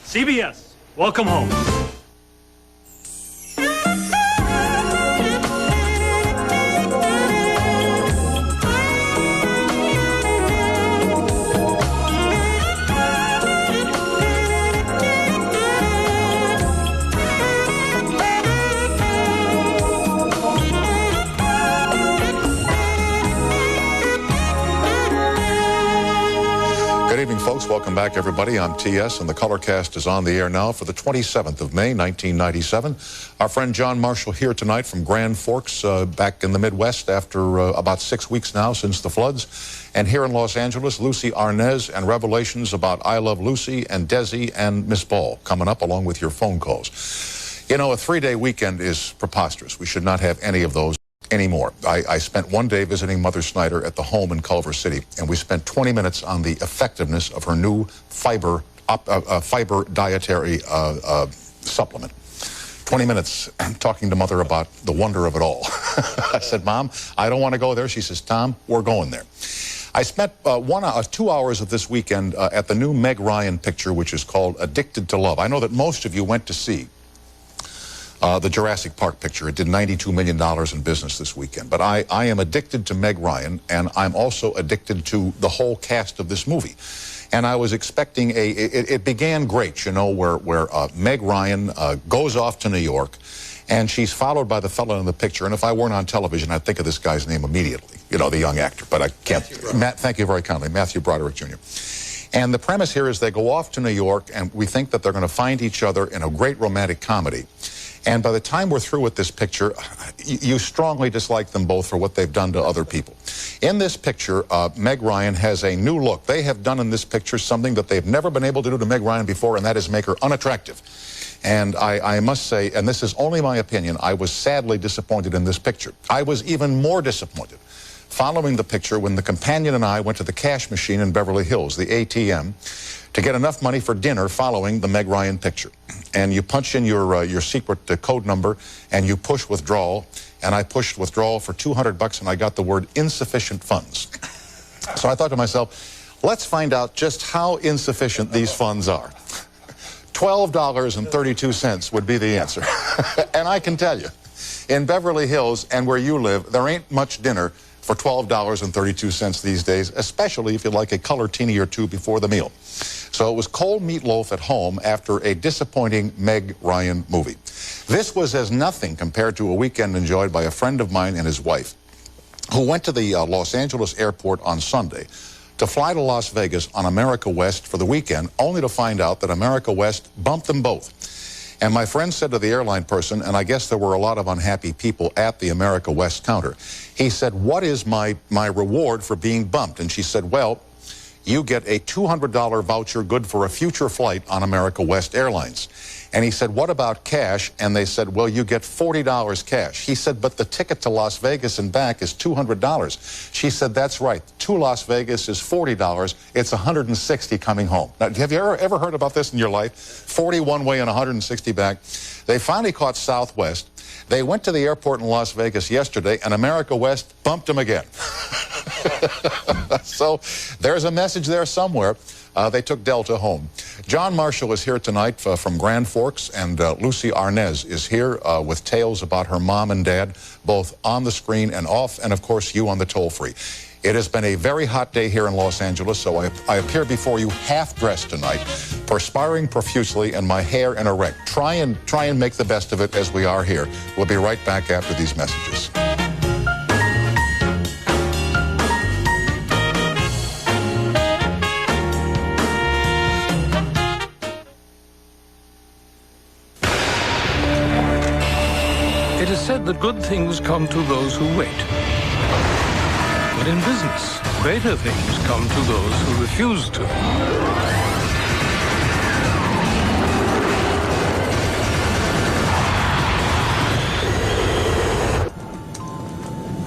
CBS, welcome home. Good evening, folks. Welcome back, everybody. I'm TS, and the Colorcast is on the air now for the 27th of May, 1997. Our friend John Marshall here tonight from Grand Forks, back in the Midwest after about 6 weeks now since the floods. And here in Los Angeles, Lucy Arnaz and revelations about I Love Lucy and Desi and Miss Ball coming up along with your phone calls. You know, a 3-day weekend is preposterous. We should not have any of those anymore. I spent one day visiting Mother Snyder at the home in Culver City, and we spent 20 minutes on the effectiveness of her new fiber dietary supplement. 20 minutes talking to Mother about the wonder of it all. I said, Mom, I don't want to go there. She says, Tom, we're going there. I spent 2 hours of this weekend at the new Meg Ryan picture, which is called Addicted to Love. I know that most of you went to see the Jurassic Park picture. It did $92 million in business this weekend. But I am addicted to Meg Ryan, and I'm also addicted to the whole cast of this movie. And I was expecting it began great, you know, where Meg Ryan goes off to New York, and she's followed by the fellow in the picture. And if I weren't on television, I'd think of this guy's name immediately, you know, the young actor. But I can't. Thank you very kindly, Matthew Broderick, Jr. And the premise here is they go off to New York, and we think that they're going to find each other in a great romantic comedy. And by the time we're through with this picture, you strongly dislike them both for what they've done to other people. In this picture, Meg Ryan has a new look. They have done in this picture something that they've never been able to do to Meg Ryan before, and that is make her unattractive. And I must say, and this is only my opinion, I was sadly disappointed in this picture. I was even more disappointed following the picture when the companion and I went to the cash machine in Beverly Hills, the ATM, to get enough money for dinner following the Meg Ryan picture. And you punch in your secret code number, and you push withdrawal, and I pushed withdrawal for $200, and I got the word insufficient funds. So I thought to myself, let's find out just how insufficient these funds are. $12.32 would be the answer. And I can tell you, in Beverly Hills and where you live, there ain't much dinner for $12.32 these days, especially if you like a colortini or two before the meal. So it was cold meatloaf at home after a disappointing Meg Ryan movie. This was as nothing compared to a weekend enjoyed by a friend of mine and his wife, who went to the Los Angeles airport on Sunday to fly to Las Vegas on America West for the weekend, only to find out that America West bumped them both. And my friend said to the airline person, and I guess there were a lot of unhappy people at the America West counter, he said, what is my reward for being bumped? And she said, well, you get a $200 voucher good for a future flight on America West Airlines. And he said, what about cash? And they said, well, you get $40 cash. He said, but the ticket to Las Vegas and back is $200. She said, that's right. To Las Vegas is $40. It's $160 coming home. Now, have you ever heard about this in your life? 40 one way and 160 back. They finally caught Southwest. They went to the airport in Las Vegas yesterday, and America West bumped them again. So there's a message there somewhere. They took Delta home. John Marshall is here tonight from Grand Forks, and Lucy Arnaz is here with tales about her mom and dad, both on the screen and off, and of course you on the toll-free. It has been a very hot day here in Los Angeles, so I appear before you half-dressed tonight, perspiring profusely, and my hair in a wreck. Try and make the best of it as we are here. We'll be right back after these messages. It is said that good things come to those who wait. But in business, greater things come to those who refuse to.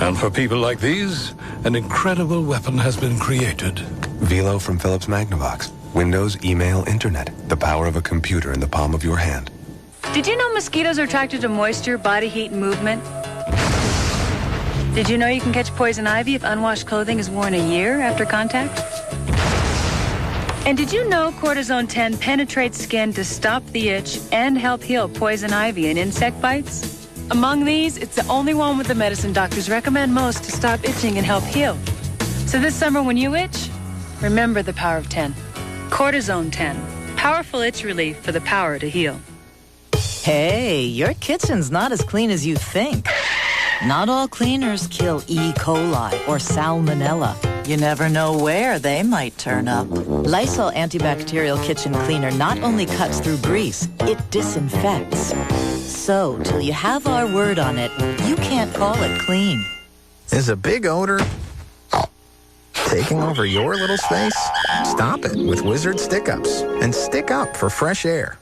And for people like these, an incredible weapon has been created. Velo from Philips Magnavox. Windows, email, internet. The power of a computer in the palm of your hand. Did you know mosquitoes are attracted to moisture, body heat, and movement? Did you know you can catch poison ivy if unwashed clothing is worn a year after contact? And did you know Cortisone 10 penetrates skin to stop the itch and help heal poison ivy and insect bites? Among these, it's the only one with the medicine doctors recommend most to stop itching and help heal. So this summer when you itch, remember the power of 10. Cortisone 10. Powerful itch relief for the power to heal. Hey, your kitchen's not as clean as you think. Not all cleaners kill E. coli or salmonella. You never know where they might turn up. Lysol antibacterial kitchen cleaner not only cuts through grease, it disinfects. So, till you have our word on it, you can't call it clean. Is a big odor taking over your little space? Stop it with Wizard Stick-Ups and stick up for fresh air.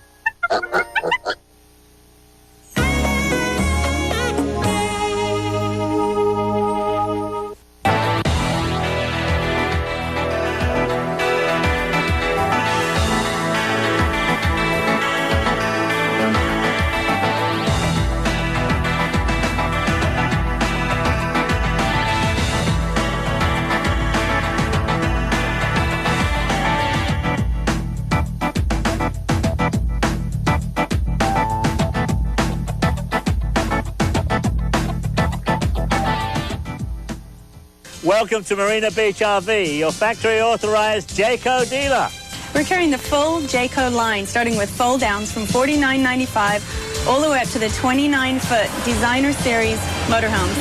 Welcome to Marina Beach RV, your factory-authorized Jayco dealer. We're carrying the full Jayco line, starting with fold-downs from $49.95 all the way up to the 29-foot Designer Series motorhomes.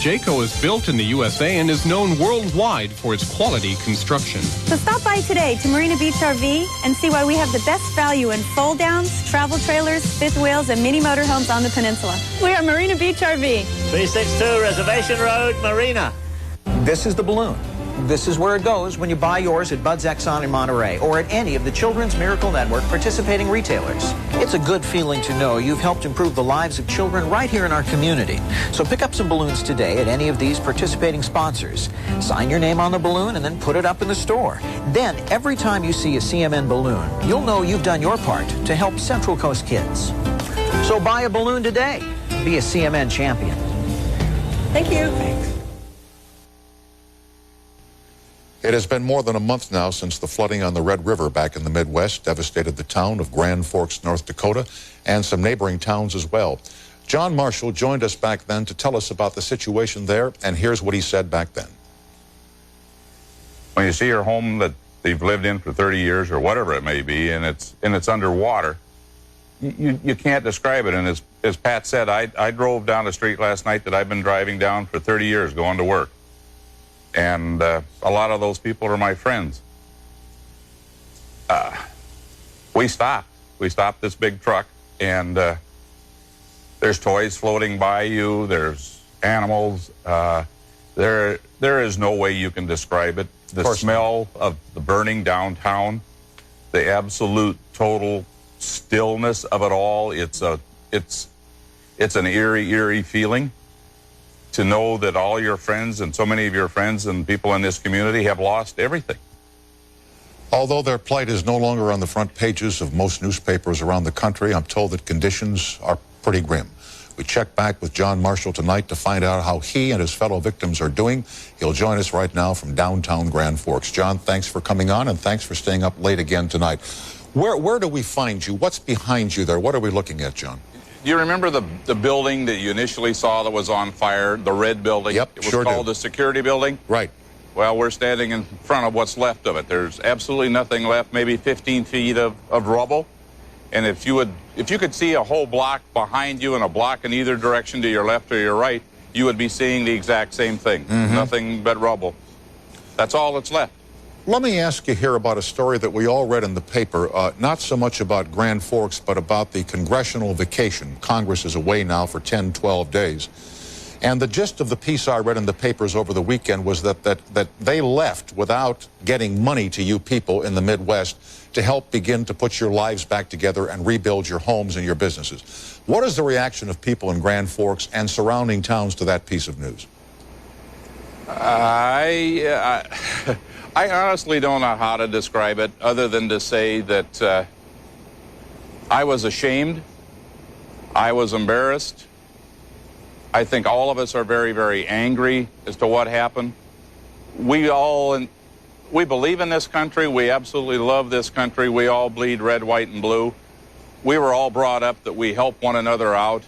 Jayco is built in the USA and is known worldwide for its quality construction. So stop by today to Marina Beach RV and see why we have the best value in fold-downs, travel trailers, fifth wheels, and mini motorhomes on the peninsula. We are Marina Beach RV. 362 Reservation Road, Marina. This is the balloon. This is where it goes when you buy yours at Bud's Exxon in Monterey or at any of the Children's Miracle Network participating retailers. It's a good feeling to know you've helped improve the lives of children right here in our community. So pick up some balloons today at any of these participating sponsors. Sign your name on the balloon and then put it up in the store. Then, every time you see a CMN balloon, you'll know you've done your part to help Central Coast kids. So buy a balloon today. Be a CMN champion. Thank you. Thanks. It has been more than a month now since the flooding on the Red River back in the Midwest devastated the town of Grand Forks, North Dakota, and some neighboring towns as well. John Marshall joined us back then to tell us about the situation there, and here's what he said back then. When you see your home that you've lived in for 30 years or whatever it may be, and it's underwater, you can't describe it. And as Pat said, I drove down the street last night that I've been driving down for 30 years going to work. And a lot of those people are my friends. We stopped this big truck, and there's toys floating by you, there's animals. There is no way you can describe it. The smell of the burning downtown, the absolute total stillness of it all, it's an eerie feeling. To know that all your friends and so many of your friends and people in this community have lost everything. Although their plight is no longer on the front pages of most newspapers around the country, I'm told that conditions are pretty grim. We check back with John Marshall tonight to find out how he and his fellow victims are doing. He'll join us right now from downtown Grand Forks. John, thanks for coming on, and thanks for staying up late again tonight. Where do we find you? What's behind you there? What are we looking at, John? Do you remember the building that you initially saw that was on fire, the red building? Yep, it was called the security building? Right. Well, we're standing in front of what's left of it. There's absolutely nothing left, maybe 15 feet of rubble. And if you could see a whole block behind you and a block in either direction to your left or your right, you would be seeing the exact same thing. Mm-hmm. Nothing but rubble. That's all that's left. Let me ask you here about a story that we all read in the paper, not so much about Grand Forks, but about the congressional vacation. Congress is away now for 10, 12 days. And the gist of the piece I read in the papers over the weekend was that they left without getting money to you people in the Midwest to help begin to put your lives back together and rebuild your homes and your businesses. What is the reaction of people in Grand Forks and surrounding towns to that piece of news? I honestly don't know how to describe it other than to say that I was ashamed. I was embarrassed. I think all of us are very, very angry as to what happened. We all We believe in this country. We absolutely love this country. We all bleed red, white, and blue. We were all brought up that we help one another out.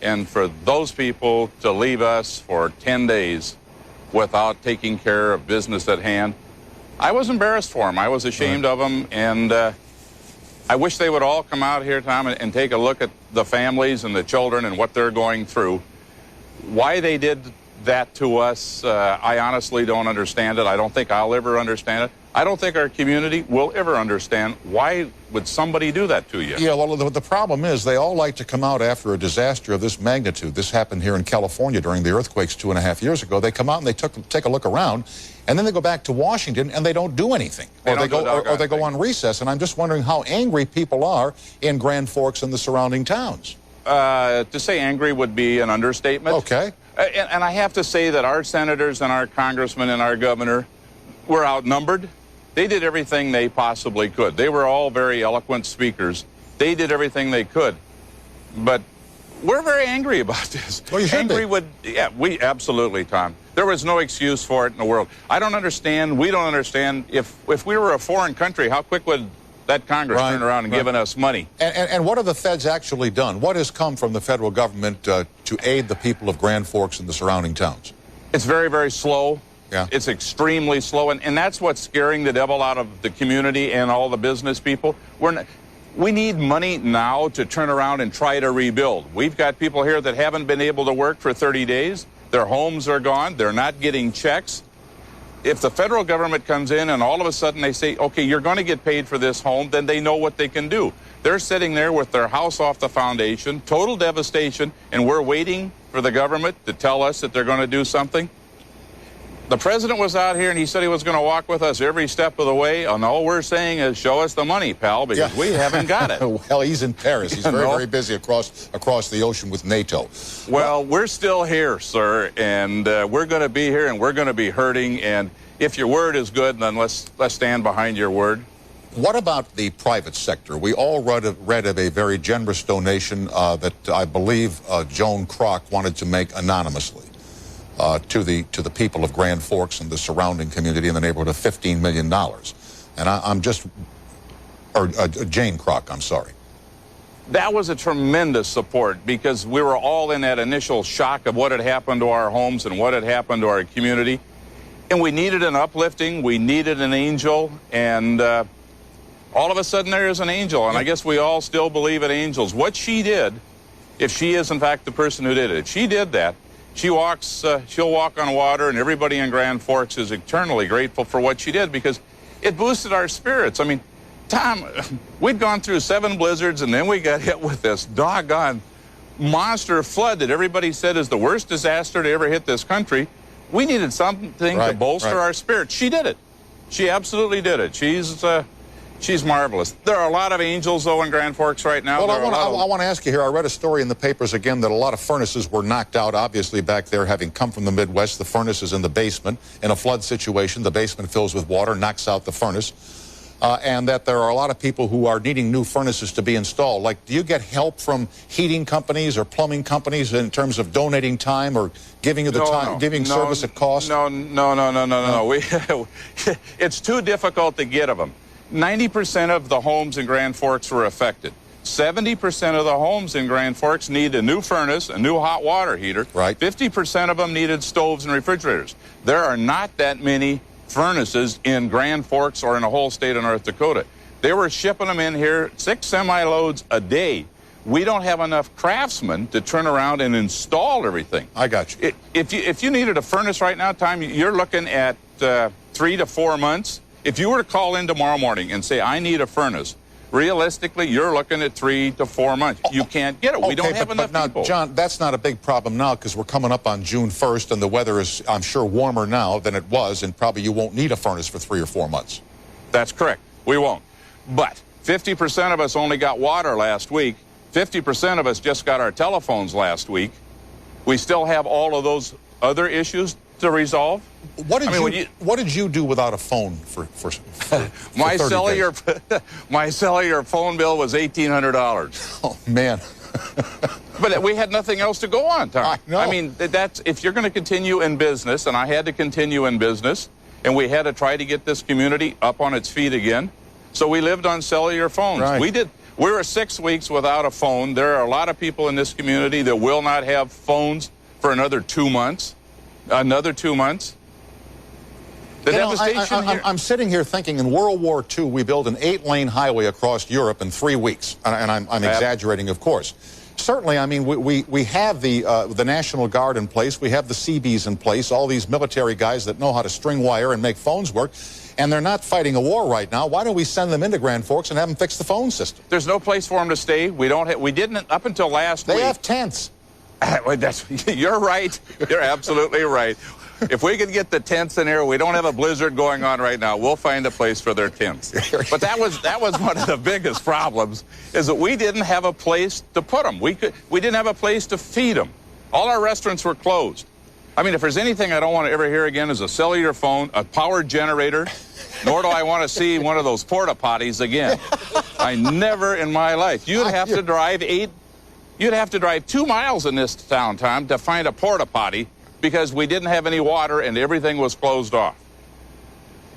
And for those people to leave us for 10 days without taking care of business at hand, I was embarrassed for them. I was ashamed of them. And I wish they would all come out here, Tom, and take a look at the families and the children and what they're going through. Why they did that to us, I honestly don't understand it. I don't think I'll ever understand it. I don't think our community will ever understand why would somebody do that to you. Yeah, well, the problem is they all like to come out after a disaster of this magnitude. This happened here in California during the earthquakes 2.5 years ago. They come out and they take a look around, and then they go back to Washington and they don't do anything. Or they go on recess. And I'm just wondering how angry people are in Grand Forks and the surrounding towns. To say angry would be an understatement. Okay. And I have to say that our senators and our congressmen and our governor were outnumbered. They did everything they possibly could. They were all very eloquent speakers. They did everything they could. But we're very angry about this. Well, you should be. Yeah, we absolutely, Tom. There was no excuse for it in the world. I don't understand. We don't understand. If we were a foreign country, how quick would that Congress turn around and given us money? And what have the feds actually done? What has come from the federal government to aid the people of Grand Forks and the surrounding towns? It's very, very slow. Yeah. It's extremely slow, and that's what's scaring the devil out of the community and all the business people. We need money now to turn around and try to rebuild. We've got people here that haven't been able to work for 30 days. Their homes are gone. They're not getting checks. If the federal government comes in and all of a sudden they say, okay, you're going to get paid for this home, then they know what they can do. They're sitting there with their house off the foundation, total devastation, and we're waiting for the government to tell us that they're going to do something. The president was out here and he said he was going to walk with us every step of the way, and all we're saying is show us the money, pal, because we haven't got it. Well, he's in Paris. He's very busy across the ocean with NATO. Well, we're still here, sir, and we're going to be here and we're going to be hurting, and if your word is good, then let's stand behind your word. What about the private sector? We all read of a very generous donation that I believe Joan Kroc wanted to make anonymously. To the people of Grand Forks and the surrounding community in the neighborhood of $15 million. And Jane Kroc, I'm sorry. That was a tremendous support because we were all in that initial shock of what had happened to our homes and what had happened to our community. And we needed an uplifting, we needed an angel, and all of a sudden there is an angel. And I guess we all still believe in angels. What she did, if she is in fact the person who did it, if she did that, she'll walk on water, and everybody in Grand Forks is eternally grateful for what she did because it boosted our spirits. I mean, Tom, we'd gone through 7 blizzards, and then we got hit with this doggone monster flood that everybody said is the worst disaster to ever hit this country. We needed something to bolster our spirits. She did it. She absolutely did it. She's marvelous. There are a lot of angels, though, in Grand Forks right now. Well, I want to ask you here, I read a story in the papers again that a lot of furnaces were knocked out, obviously, back there, having come from the Midwest. The furnace is in the basement. In a flood situation, the basement fills with water, knocks out the furnace. And that there are a lot of people who are needing new furnaces to be installed. Like, do you get help from heating companies or plumbing companies in terms of donating time or giving you the service at cost? No. It's too difficult to get of them. 90% of the homes in Grand Forks were affected. 70% of the homes in Grand Forks need a new furnace, a new hot water heater. 50% of them needed stoves and refrigerators. There are not that many furnaces in Grand Forks or in the whole state of North Dakota. They were shipping them in here 6 semi-loads a day. We don't have enough craftsmen to turn around and install everything. I got you. If you needed a furnace right now, Tom, you're looking at 3 to 4 months. If you were to call in tomorrow morning and say, I need a furnace, realistically, you're looking at 3 to 4 months. You can't get it. We don't have enough people. John, that's not a big problem now because we're coming up on June 1st and the weather is, I'm sure, warmer now than it was, and probably you won't need a furnace for 3 or 4 months. That's correct. We won't. But 50% of us only got water last week. 50% of us just got our telephones last week. We still have all of those other issues to resolve. What did you do without a phone for my 30 cellular days? My cellular phone bill was $1,800. Oh man. But we had nothing else to go on, Tom. I know. I mean, that's if you're going to continue in business, and I had to continue in business, and we had to try to get this community up on its feet again. So we lived on cellular phones. Right. We were 6 weeks without a phone. There are a lot of people in this community that will not have phones for another 2 months. Another 2 months. The devastation here. I'm sitting here thinking in World War II, we built an 8-lane highway across Europe in 3 weeks. And I'm exaggerating, of course. Certainly, I mean, we have the National Guard in place. We have the Seabees in place, all these military guys that know how to string wire and make phones work. And they're not fighting a war right now. Why don't we send them into Grand Forks and have them fix the phone system? There's no place for them to stay. We didn't up until last week. They have tents. You're right. You're absolutely right. If we could get the tents in here, we don't have a blizzard going on right now. We'll find a place for their tents. But that was one of the biggest problems, is that we didn't have a place to put them. We didn't have a place to feed them. All our restaurants were closed. I mean, if there's anything I don't want to ever hear again is a cellular phone, a power generator, nor do I want to see one of those porta potties again. I never in my life. You'd have to drive 2 miles in this town, Tom, to find a porta potty because we didn't have any water and everything was closed off.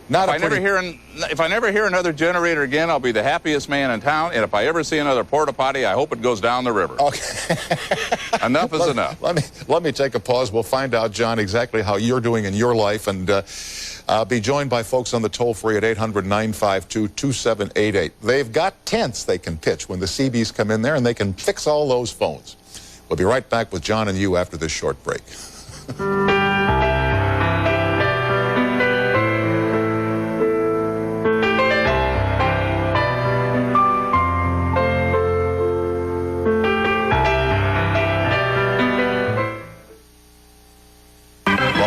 If I never hear another generator again, I'll be the happiest man in town. And if I ever see another porta potty, I hope it goes down the river. Okay. Enough is enough. Let me take a pause. We'll find out, John, exactly how you're doing in your life, and be joined by folks on the toll-free at 800-952-2788. They've got tents they can pitch when the Seabees come in there, and they can fix all those phones. We'll be right back with John and you after this short break.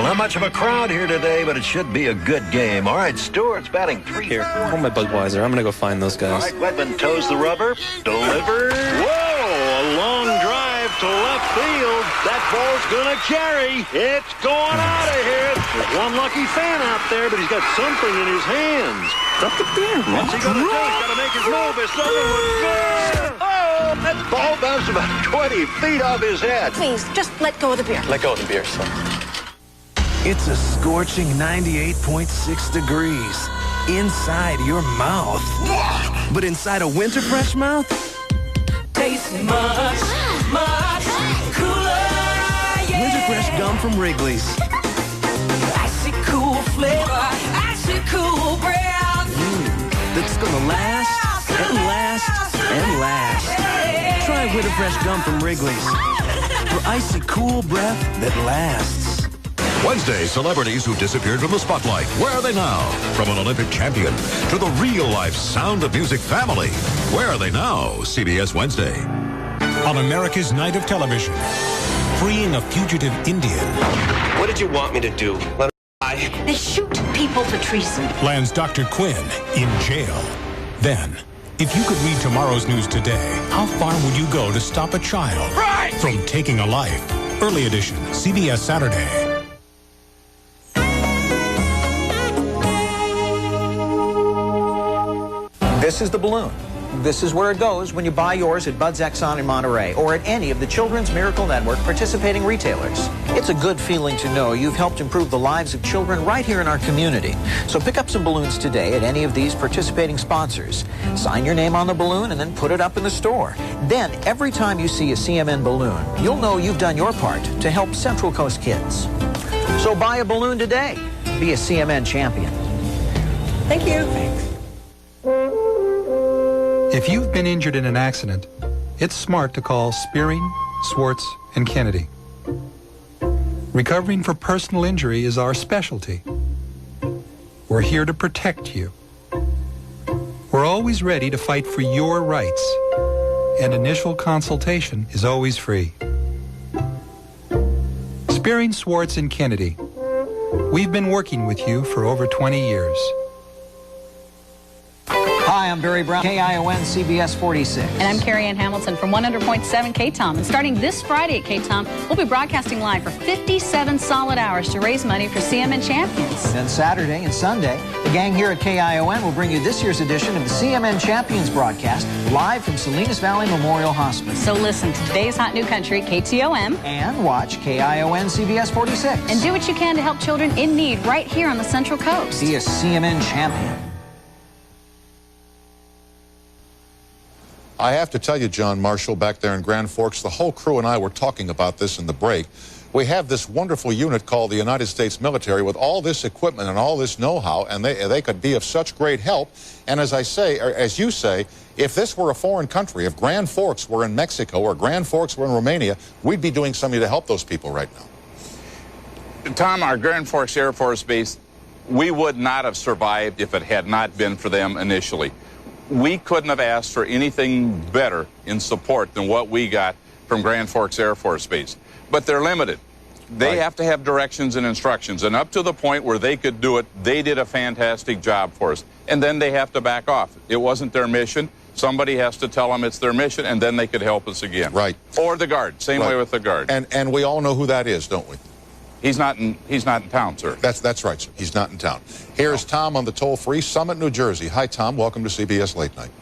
Not much of a crowd here today, but it should be a good game. All right, Stewart's batting 3. Here, hold my Budweiser. I'm going to go find those guys. All right, Wedman toes the rubber. Delivers. Whoa, a long drive to left field. That ball's going to carry. It's going out of here. There's one lucky fan out there, but he's got something in his hands. Drop the beer. What's he going to do? He's got to make his move. It's over with good. Oh, that ball bounced about 20 feet off his head. Please, just let go of the beer. Let go of the beer, son. It's a scorching 98.6 degrees inside your mouth. But inside a winter fresh mouth, tastes much, much cooler. Yeah. Winter fresh gum from Wrigley's. Icy cool flavor, icy cool breath. That's gonna last and last and last. Try winter fresh gum from Wrigley's for icy cool breath that lasts. Wednesday, celebrities who disappeared from the spotlight. Where are they now? From an Olympic champion to the real-life Sound of Music family. Where are they now? CBS Wednesday. On America's Night of Television, freeing a fugitive Indian. What did you want me to do? Let her die? They shoot people for treason. Lands Dr. Quinn in jail. Then, if you could read tomorrow's news today, how far would you go to stop a child from taking a life? Early edition, CBS Saturday. This is the balloon. This is where it goes when you buy yours at Bud's Exxon in Monterey or at any of the Children's Miracle Network participating retailers. It's a good feeling to know you've helped improve the lives of children right here in our community. So pick up some balloons today at any of these participating sponsors. Sign your name on the balloon and then put it up in the store. Then, every time you see a CMN balloon, you'll know you've done your part to help Central Coast kids. So buy a balloon today. Be a CMN champion. Thank you. Thanks. If you've been injured in an accident, it's smart to call Spearing, Swartz, and Kennedy. Recovering for personal injury is our specialty. We're here to protect you. We're always ready to fight for your rights, and initial consultation is always free. Spearing, Swartz, and Kennedy. We've been working with you for over 20 years. Hi, I'm Barry Brown, KION CBS 46. And I'm Carrie Ann Hamilton from 100.7 KTOM. And starting this Friday at KTOM, we'll be broadcasting live for 57 solid hours to raise money for CMN champions. Then Saturday and Sunday, the gang here at KION will bring you this year's edition of the CMN Champions broadcast live from Salinas Valley Memorial Hospital. So listen to today's Hot New Country, KTOM. And watch KION CBS 46. And do what you can to help children in need right here on the Central Coast. Be a CMN champion. I have to tell you, John Marshall, back there in Grand Forks, the whole crew and I were talking about this in the break. We have this wonderful unit called the United States Military with all this equipment and all this know-how, and they could be of such great help. And as I say, or as you say, if this were a foreign country, if Grand Forks were in Mexico or Grand Forks were in Romania, we'd be doing something to help those people right now. Tom, our Grand Forks Air Force Base, we would not have survived if it had not been for them initially. We couldn't have asked for anything better in support than what we got from Grand Forks Air Force Base. But they're limited. They have to have directions and instructions. And up to the point where they could do it, they did a fantastic job for us. And then they have to back off. It wasn't their mission. Somebody has to tell them it's their mission, and then they could help us again. Right. Or the Guard. Same way with the Guard. And we all know who that is, don't we? He's not in town, sir. That's right, sir. He's not in town. Here's Tom on the toll-free Summit, New Jersey. Hi, Tom. Welcome to CBS Late Night.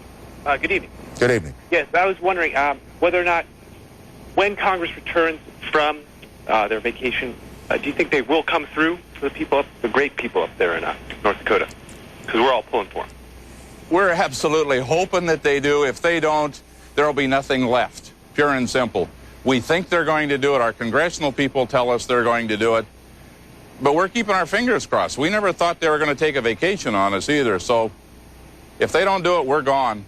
Good evening. Good evening. Yes, I was wondering whether or not, when Congress returns from their vacation, do you think they will come through for the people, the great people up there in North Dakota? Because we're all pulling for them. We're absolutely hoping that they do. If they don't, there will be nothing left, pure and simple. We think they're going to do it. Our congressional people tell us they're going to do it. But we're keeping our fingers crossed. We never thought they were going to take a vacation on us either. So if they don't do it, we're gone.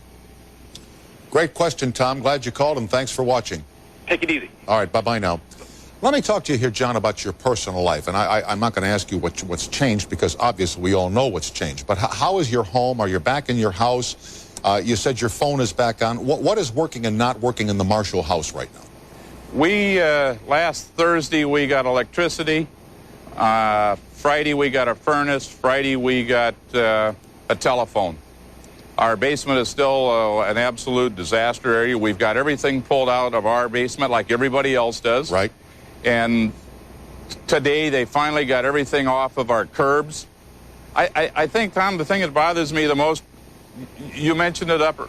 Great question, Tom. Glad you called, and thanks for watching. Take it easy. All right, bye-bye now. Let me talk to you here, John, about your personal life. And I'm not going to ask you what's changed, because obviously we all know what's changed. But how is your home? Are you back in your house? You said your phone is back on. What is working and not working in the Marshall house right now? We, last Thursday, we got electricity. Friday, we got a furnace. Friday, we got a telephone. Our basement is still an absolute disaster area. We've got everything pulled out of our basement like everybody else does. Right. And today, they finally got everything off of our curbs. I think, Tom, the thing that bothers me the most, you mentioned it up in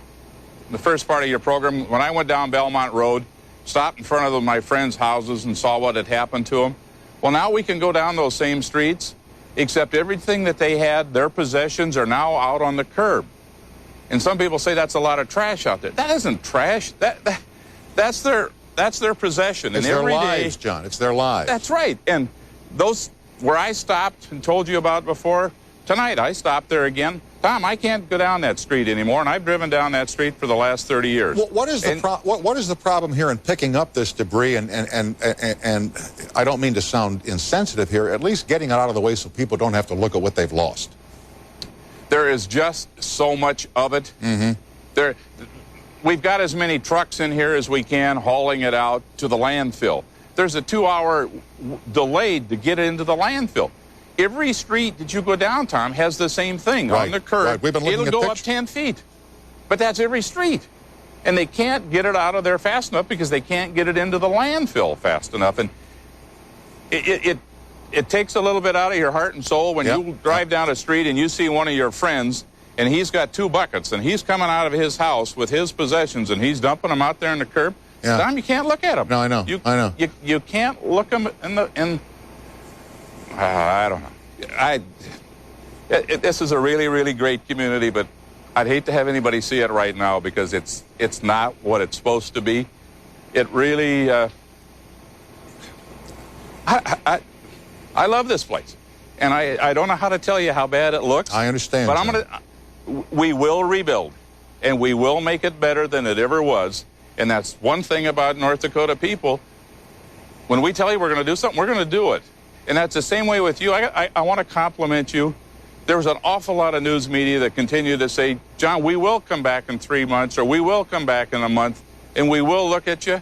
the first part of your program. When I went down Belmont Road, stopped in front of my friends' houses and saw what had happened to them. Well, now we can go down those same streets, except everything that they had, their possessions, are now out on the curb. And some people say that's a lot of trash out there. That isn't trash. That's their possession. It's their lives, John. It's their lives. That's right. And those where I stopped and told you about before, tonight I stopped there again. Tom, I can't go down that street anymore, and I've driven down that street for the last 30 years. What is the problem here in picking up this debris and I don't mean to sound insensitive here, at least getting it out of the way so people don't have to look at what they've lost? There is just so much of it. Mm-hmm. We've got as many trucks in here as we can hauling it out to the landfill. There's a 2-hour delay to get it into the landfill. Every street that you go down, Tom, has the same thing on the curb. Right. We've been looking It'll at go up 10 feet. But that's every street. And they can't get it out of there fast enough because they can't get it into the landfill fast enough. And it takes a little bit out of your heart and soul when you drive down a street and you see one of your friends and he's got 2 buckets and he's coming out of his house with his possessions and he's dumping them out there in the curb. Yeah. Tom, you can't look at him. No, I know. I know. You can't look them in I don't know. This is a really, really great community, but I'd hate to have anybody see it right now because it's not what it's supposed to be. It really, I love this place, and I don't know how to tell you how bad it looks. I understand. But we will rebuild, and we will make it better than it ever was. And that's one thing about North Dakota people. When we tell you we're going to do something, we're going to do it. And that's the same way with you. I want to compliment you. There was an awful lot of news media that continued to say, John, we will come back in 3 months, or we will come back in a month, and we will look at you.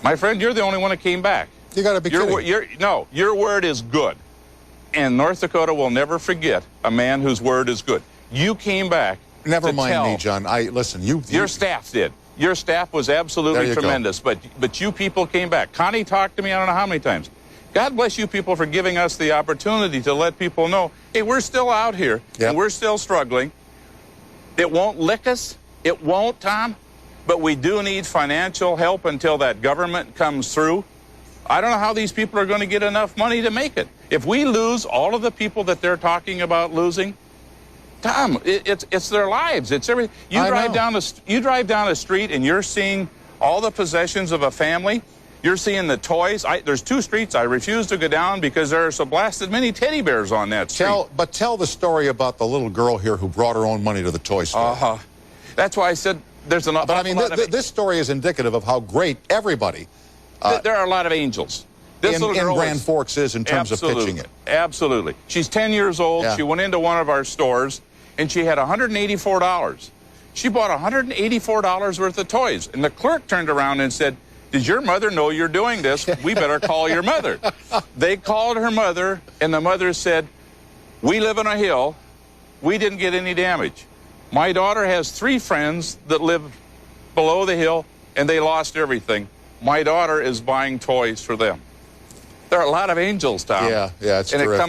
My friend, you're the only one that came back. You got to be kidding. No, your word is good. And North Dakota will never forget a man whose word is good. You came back. Never mind me, John. Listen, your staff did. Your staff was absolutely tremendous, but you people came back. Connie talked to me I don't know how many times. God bless you people for giving us the opportunity to let people know, hey, we're still out here, and we're still struggling. It won't lick us. It won't, Tom. But we do need financial help until that government comes through. I don't know how these people are going to get enough money to make it. If we lose all of the people that they're talking about losing, Tom, it's their lives. It's everything. You drive down the street and you're seeing all the possessions of a family. You're seeing the toys. There's 2 streets I refuse to go down because there are so blasted many teddy bears on that street. But tell the story about the little girl here who brought her own money to the toy store. That's why I said there's an awful lot of... This story is indicative of how great everybody... there are a lot of angels. In Grand Forks is in terms of pitching it. Absolutely. She's 10 years old. Yeah. She went into one of our stores, and she had $184. She bought $184 worth of toys. And the clerk turned around and said, did your mother know you're doing this? We better call your mother. They called her mother, and the mother said, we live on a hill. We didn't get any damage. My daughter has 3 friends that live below the hill, and they lost everything. My daughter is buying toys for them. There are a lot of angels, Tom. Yeah, it's and terrific.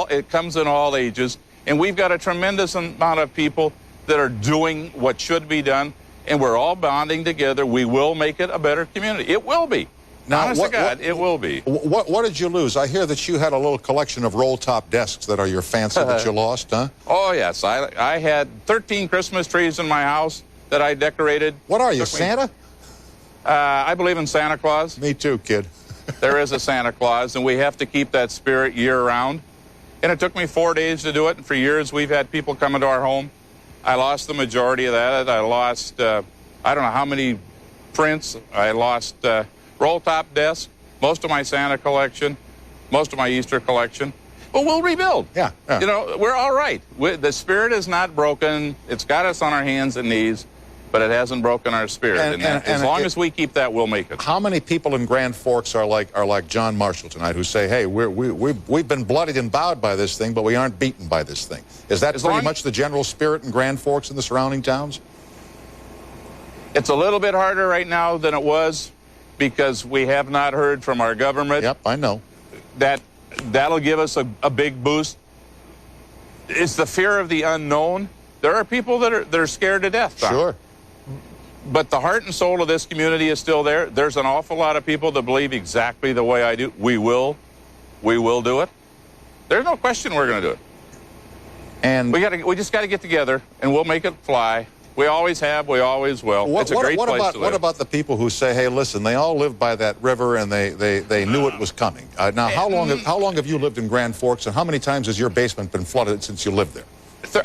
it comes in all ages. And we've got a tremendous amount of people that are doing what should be done, and we're all bonding together. We will make it a better community. It will be. Now, honest to God, it will be. What did you lose? I hear that you had a little collection of roll-top desks that are your fancy that you lost, huh? Oh, yes. I had 13 Christmas trees in my house that I decorated. What are you, Santa? I believe in Santa Claus. Me too, kid. There is a Santa Claus, and we have to keep that spirit year-round. And it took me 4 days to do it, and for years we've had people come into our home. I lost the majority of that. I lost, I don't know how many prints. I lost roll-top desks, most of my Santa collection, most of my Easter collection. But we'll rebuild. Yeah. You know, we're all right. The spirit is not broken. It's got us on our hands and knees, but it hasn't broken our spirit. And as long as we keep that, we'll make it. How many people in Grand Forks are like John Marshall tonight, who say, hey, we've been bloodied and bowed by this thing, but we aren't beaten by this thing? Is that pretty much the general spirit in Grand Forks and the surrounding towns? It's a little bit harder right now than it was because we have not heard from our government. Yep, I know. That'll give us a big boost. It's the fear of the unknown. There are people that are scared to death, Tom. Sure. But the heart and soul of this community is still there. There's an awful lot of people that believe exactly the way I do. We will do it. There's no question we're going to do it. And we just got to get together, and we'll make it fly. We always have. We always will. It's a great place to live. What about the people who say, hey, listen, they all lived by that river, and they knew it was coming? Now, how long have you lived in Grand Forks, and how many times has your basement been flooded since you lived there?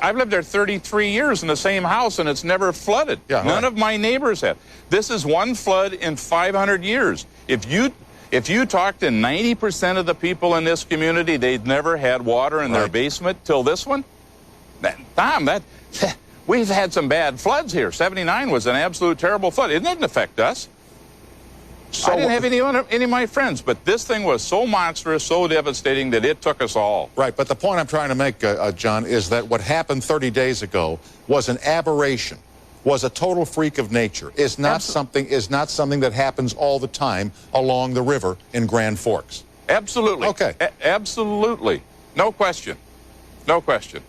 I've lived there 33 years in the same house, and it's never flooded. Yeah, None of my neighbors have. This is one flood in 500 years. If you talk to 90% of the people in this community, they've never had water in their basement till this one. Tom, we've had some bad floods here. 79 was an absolute terrible flood. It didn't affect us. I didn't have any of my friends, but this thing was so monstrous, so devastating that it took us all. Right, but the point I'm trying to make, John, is that what happened 30 days ago was an aberration, was a total freak of nature, is not something that happens all the time along the river in Grand Forks. Absolutely. Okay. Absolutely. No question. No question.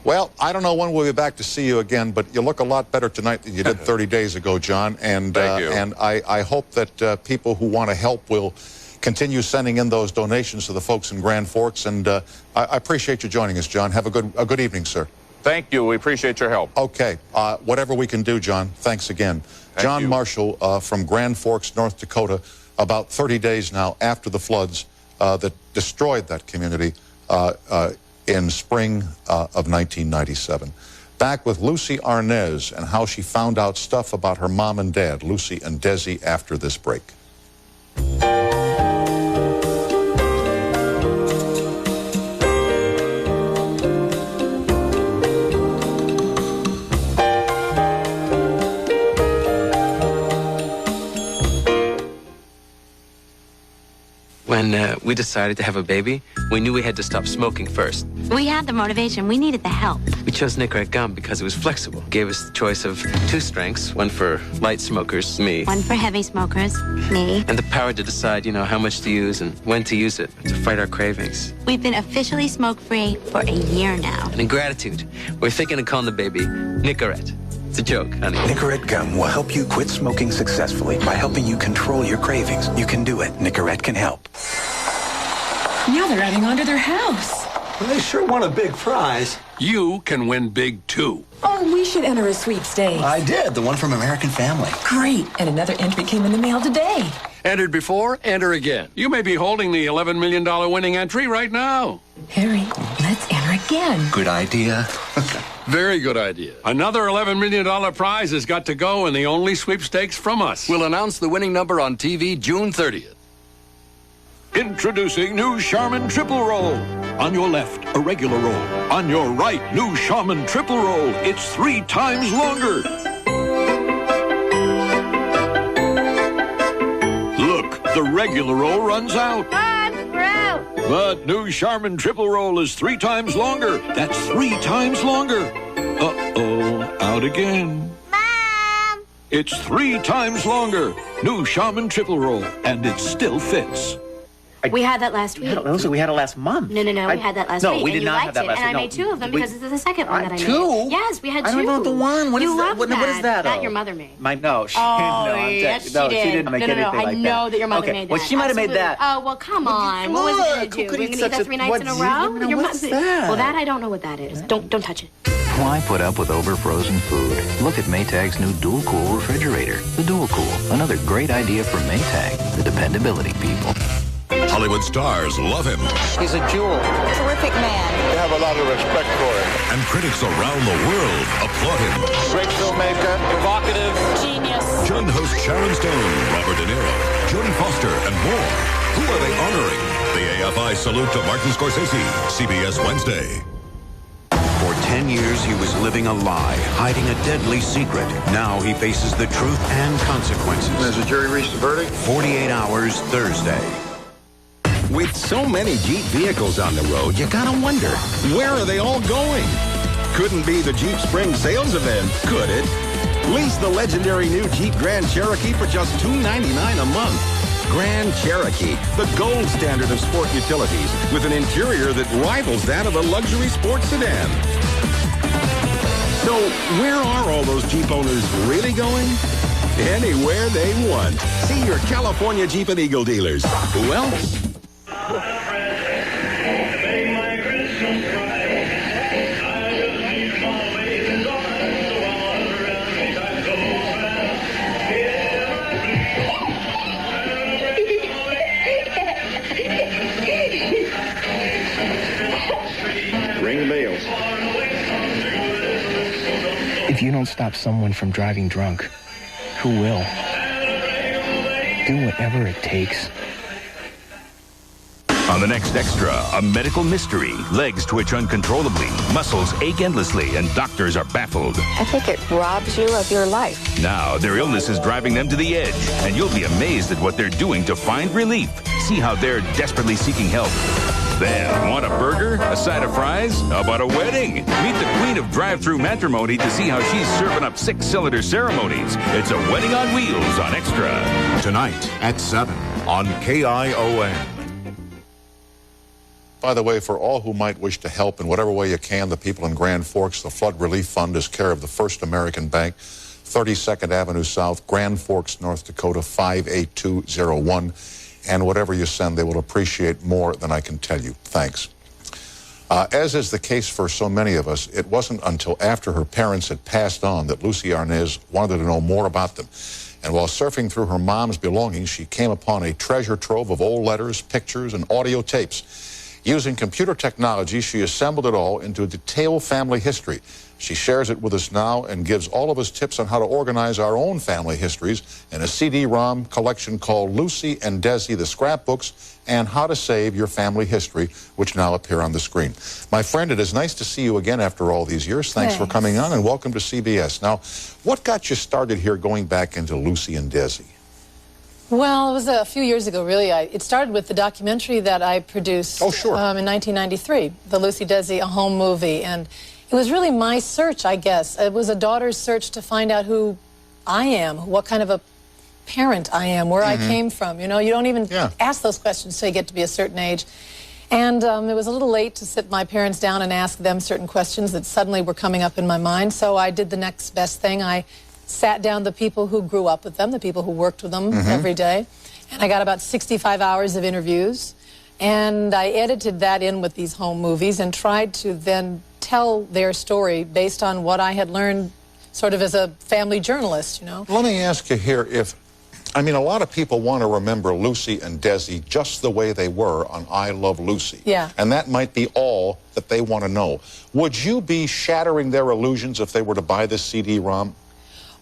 Well, I don't know when we'll be back to see you again, but you look a lot better tonight than you did 30 days ago, John. And Thank you. And I hope that people who want to help will continue sending in those donations to the folks in Grand Forks. And I appreciate you joining us, John. Have a good evening, sir. Thank you. We appreciate your help. Okay. Whatever we can do, John. Thanks again. John Marshall from Grand Forks, North Dakota, about 30 days now after the floods that destroyed that community in spring of 1997. Back with Lucy Arnaz and how she found out stuff about her mom and dad, Lucy and Desi, after this break. When when we decided to have a baby, we knew we had to stop smoking first. We had the motivation. We needed the help. We chose Nicorette gum because it was flexible. Gave us the choice of 2 strengths, one for light smokers, me. One for heavy smokers, me. And the power to decide, how much to use and when to use it to fight our cravings. We've been officially smoke-free for a year now. And in gratitude, we're thinking of calling the baby Nicorette. It's a joke, honey. Nicorette gum will help you quit smoking successfully by helping you control your cravings. You can do it. Nicorette can help. Now they're adding on to their house. Well, they sure want a big prize. You can win big, too. Oh, we should enter a sweepstakes. I did, the one from American Family. Great, and another entry came in the mail today. Entered before, enter again. You may be holding the $11 million winning entry right now. Harry, let's enter again. Good idea. Very good idea. Another $11 million prize has got to go in the only sweepstakes from us. We'll announce the winning number on TV June 30th. Introducing new Charmin Triple Roll. On your left, a regular roll. On your right, new Charmin Triple Roll. It's 3 times longer. Look, the regular roll runs out. Mom, we're out. But new Charmin Triple Roll is 3 times longer. That's 3 times longer. Uh-oh, out again. Mom! It's 3 times longer. New Charmin Triple Roll, and it still fits. We had that last week. We had it last month. No, we had that last week. No, we did not have that last week. And I made 2 of them because this is the second one that I made. 2? Yes, we had 2. I don't know the one. What you is that? loved What is that? That your mother made. No, she yes, she didn't make anything like that. I know that your mother made that. Well, she might have made that. Oh, well, come on. What was it going to do? We're going to eat that 3 nights in a row? What's that? Well, that I don't know what that is. Don't touch it. Why put up with over-frozen food? Look at Maytag's new Dual Cool refrigerator. The Dual Cool, another great idea from Maytag, the dependability people. Hollywood stars love him. He's a jewel. Terrific man. They have a lot of respect for him. And critics around the world applaud him. Great filmmaker. Provocative. Genius. John host Sharon Stone, Robert De Niro, Jodie Foster, and more. Who are they honoring? The AFI salute to Martin Scorsese. CBS Wednesday. For 10 years, he was living a lie, hiding a deadly secret. Now he faces the truth and consequences. Has the jury reached a verdict? 48 Hours, Thursday. With so many Jeep vehicles on the road, you gotta wonder, where are they all going? Couldn't be the Jeep Spring Sales Event, could it? Lease the legendary new Jeep Grand Cherokee for just $299 a month. Grand Cherokee, the gold standard of sport utilities, with an interior that rivals that of a luxury sports sedan. So, where are all those Jeep owners really going? Anywhere they want. See your California Jeep and Eagle dealers. Who else? Ring the bells. If you don't stop someone from driving drunk, who will? Do whatever it takes. On the next Extra, a medical mystery. Legs twitch uncontrollably, muscles ache endlessly, and doctors are baffled. I think it robs you of your life. Now, their illness is driving them to the edge, and you'll be amazed at what they're doing to find relief. See how they're desperately seeking help. Then, want a burger? A side of fries? How about a wedding? Meet the queen of drive-through matrimony to see how she's serving up 6-cylinder ceremonies. It's a wedding on wheels on Extra. Tonight at 7 on KION. By the way, for all who might wish to help in whatever way you can, the people in Grand Forks, the Flood Relief Fund is care of the First American Bank, 32nd Avenue South, Grand Forks, North Dakota, 58201. And whatever you send, they will appreciate more than I can tell you. Thanks. As is the case for so many of us, it wasn't until after her parents had passed on that Lucy Arnaz wanted to know more about them. And while surfing through her mom's belongings, she came upon a treasure trove of old letters, pictures, and audio tapes. Using computer technology, she assembled it all into a detailed family history. She shares it with us now and gives all of us tips on how to organize our own family histories in a CD-ROM collection called Lucy and Desi, the Scrapbooks, and How to Save Your Family History, which now appear on the screen. My friend, it is nice to see you again after all these years. Thanks for coming on, and welcome to CBS. Now, what got you started here going back into Lucy and Desi? Well, it was a few years ago, really. It started with the documentary that I produced in 1993, the Lucy Desi, a home movie. And it was really my search, I guess. It was a daughter's search to find out who I am, what kind of a parent I am, where I came from. You know, you don't even ask those questions until you get to be a certain age. And it was a little late to sit my parents down and ask them certain questions that suddenly were coming up in my mind. So I did the next best thing. I sat down the people who grew up with them, the people who worked with them every day. And I got about 65 hours of interviews. And I edited that in with these home movies and tried to then tell their story based on what I had learned sort of as a family journalist, you know. Let me ask you here if, I mean, a lot of people want to remember Lucy and Desi just the way they were on I Love Lucy. Yeah. And that might be all that they want to know. Would you be shattering their illusions if they were to buy this CD-ROM?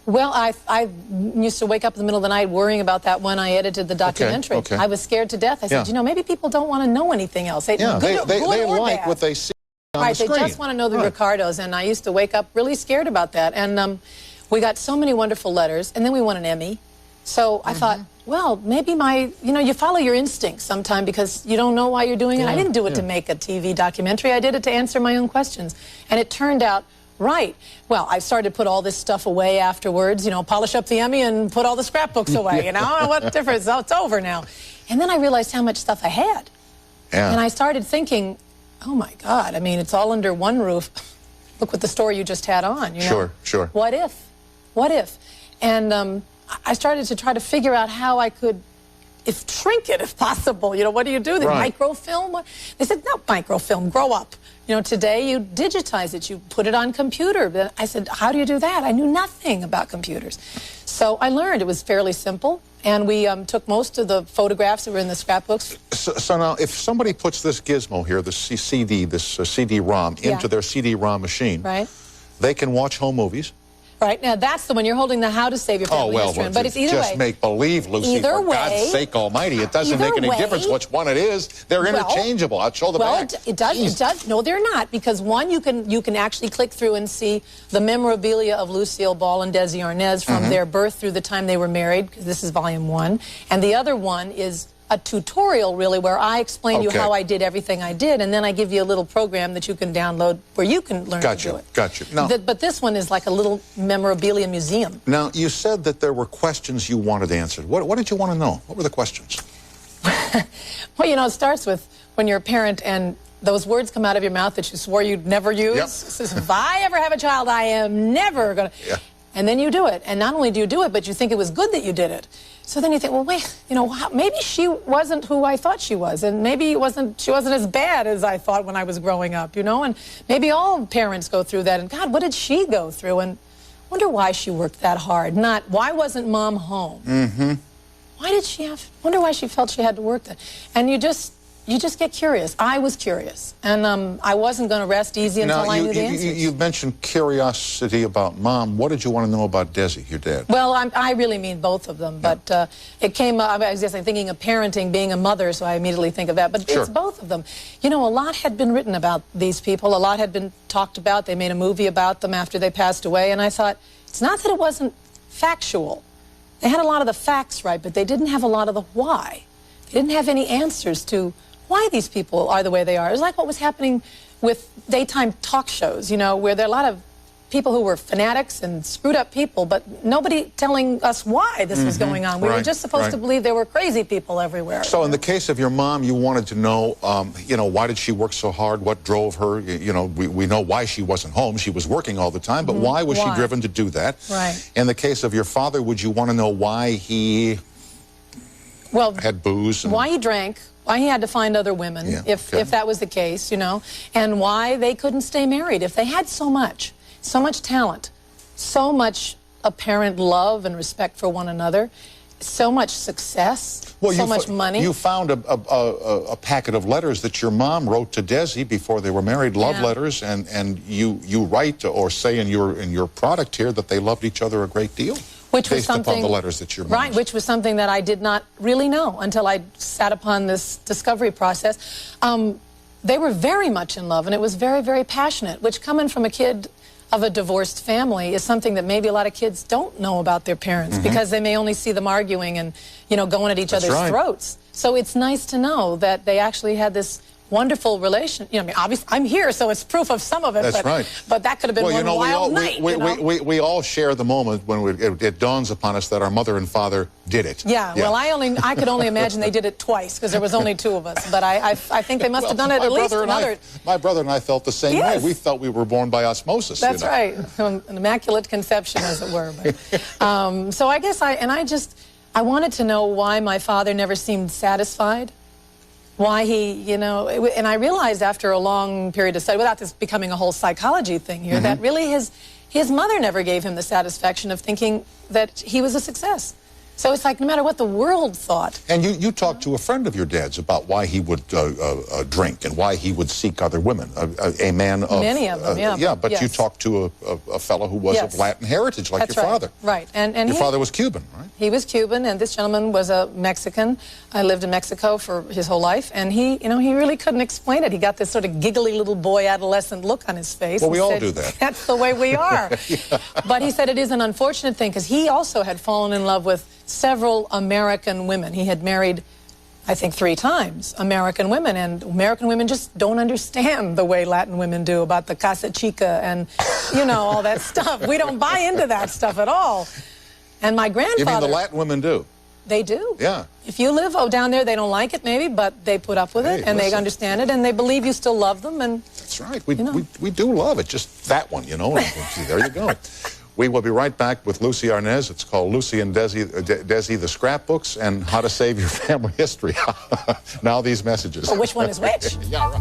Well, I used to wake up in the middle of the night worrying about that when I edited the documentary. Okay. I was scared to death. I said, you know, maybe people don't want to know anything else. They like what they see on right, the screen. they just want to know the Ricardos, and I used to wake up really scared about that. And we got so many wonderful letters, and then we won an Emmy. So I thought, well, maybe you follow your instincts sometime because you don't know why you're doing it. I didn't do it to make a TV documentary. I did it to answer my own questions. And it turned out right. Well, I started to put all this stuff away afterwards, you know, polish up the Emmy and put all the scrapbooks away, you know, what difference? Oh, it's over now. And then I realized how much stuff I had. And I started thinking, oh my God, I mean, it's all under one roof. Look what the story you just had on, you know. Sure. What if? What if? And I started to try to figure out how I could shrink it if possible. You know, what do you do? The microfilm? They said, no, microfilm, grow up. You know, today you digitize it, you put it on computer. I said, how do you do that? I knew nothing about computers. So I learned it was fairly simple, and we took most of the photographs that were in the scrapbooks. So now, if somebody puts this gizmo here, this CD-ROM, into their CD-ROM machine, they can watch home movies. Right, now that's the one. You're holding the How to Save Your Family History, but it's either just way. Make believe, Lucy, for God's sake almighty. It doesn't make any difference which one it is. They're interchangeable. I'll show the back. It does. No, they're not, because one, you can actually click through and see the memorabilia of Lucille Ball and Desi Arnaz from their birth through the time they were married, because this is volume 1. And the other one is a tutorial, really, where I explain you how I did everything I did, and then I give you a little program that you can download where you can learn to do it. Got you. Now, but this one is like a little memorabilia museum. Now, you said that there were questions you wanted answered. What did you want to know? What were the questions? Well, you know, it starts with when you're a parent and those words come out of your mouth that you swore you'd never use. It says, if I ever have a child, I am never going to... And then you do it. And not only do you do it, but you think it was good that you did it. So then you think, well, wait, you know, maybe she wasn't who I thought she was, and maybe she wasn't as bad as I thought when I was growing up, you know, and maybe all parents go through that, and God, what did she go through, and wonder why she worked that hard, not why wasn't Mom home? Why did she wonder why she felt she had to work that, and you just get curious. I was curious, and I wasn't going to rest easy until I knew the answers. You mentioned curiosity about Mom. What did you want to know about Desi, your dad? Well, I really mean both of them, but it came up, I was just thinking of parenting, being a mother, so I immediately think of that, but it's both of them. You know, a lot had been written about these people, a lot had been talked about, they made a movie about them after they passed away, and I thought, it's not that it wasn't factual. They had a lot of the facts right, but they didn't have a lot of the why. They didn't have any answers to why these people are the way they are. It's like what was happening with daytime talk shows, you know, where there are a lot of people who were fanatics and screwed up people, but nobody telling us why this was going on. We were just supposed to believe there were crazy people everywhere. So in the case of your mom, you wanted to know, you know, why did she work so hard? What drove her? You know, we know why she wasn't home. She was working all the time, but why was she driven to do that? In the case of your father, would you want to know why he had booze? Why he drank. Why he had to find other women, if that was the case, you know, and why they couldn't stay married. If they had so much talent, so much apparent love and respect for one another, so much success, so much money. You found a packet of letters that your mom wrote to Desi before they were married, love letters, and you write or say in your product here that they loved each other a great deal. Which was something, based upon the letters that your mom which was something that I did not really know until I sat upon this discovery process. They were very much in love, and it was very, very passionate, which coming from a kid of a divorced family is something that maybe a lot of kids don't know about their parents because they may only see them arguing and, you know, going at each other's throats. So it's nice to know that they actually had this wonderful relation. You know, I mean, obviously, I'm here, so it's proof of some of it. That's right. But that could have been one wild night. We all share the moment when it dawns upon us that our mother and father did it. Yeah. Well, I could only imagine they did it twice because there was only 2 of us. But I think they must have done it at least another. My brother and I felt the same way. We felt we were born by osmosis. That's right. An immaculate conception, as it were. But, so I guess I wanted to know why my father never seemed satisfied. Why he, you know, and I realized after a long period of study, without this becoming a whole psychology thing here, that really his mother never gave him the satisfaction of thinking that he was a success. So it's like no matter what the world thought. And you talked to a friend of your dad's about why he would drink and why he would seek other women. A man of... Many of them, yeah. Yeah, but you talked to a fellow who was of Latin heritage, like your father. Right. And your father was Cuban, right? He was Cuban, and this gentleman was a Mexican. I lived in Mexico for his whole life, and he, you know, he really couldn't explain it. He got this sort of giggly little boy adolescent look on his face. Well, we all do that. That's the way we are. But he said it is an unfortunate thing because he also had fallen in love with several American women. He had married, I think, 3 times American women, and American women just don't understand the way Latin women do about the casa chica and, you know, all that stuff. We don't buy into that stuff at all. And my grandfather... You mean the Latin women do? They do. Yeah. If you live down there, they don't like it maybe, but they put up with it, and they understand it, and they believe you still love them. And that's right. We do love it. Just that one, you know. There you go. We will be right back with Lucy Arnaz. It's called Lucy and Desi, the Scrapbooks, and How to Save Your Family History. Now these messages. Well, which one is which? Yeah, right.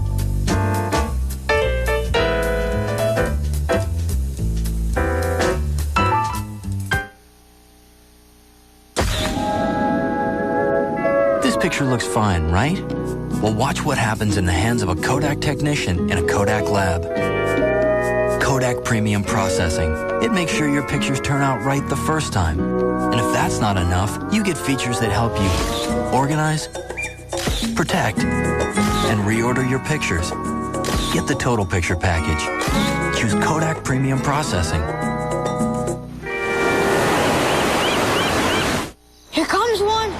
This picture looks fine, right? Well, watch what happens in the hands of a Kodak technician in a Kodak lab. Kodak Premium Processing. It makes sure your pictures turn out right the first time. And if that's not enough, you get features that help you organize, protect, and reorder your pictures. Get the total picture package. Choose Kodak Premium Processing. Here comes one.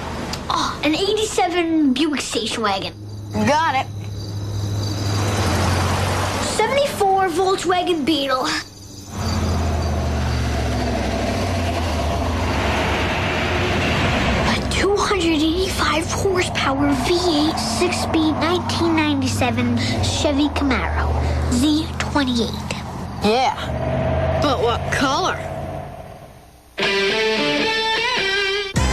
Oh, an 87 Buick station wagon. Got it. 74 Volkswagen Beetle. A 285 horsepower V8 6-speed 1997 Chevy Camaro Z28. Yeah, but what color?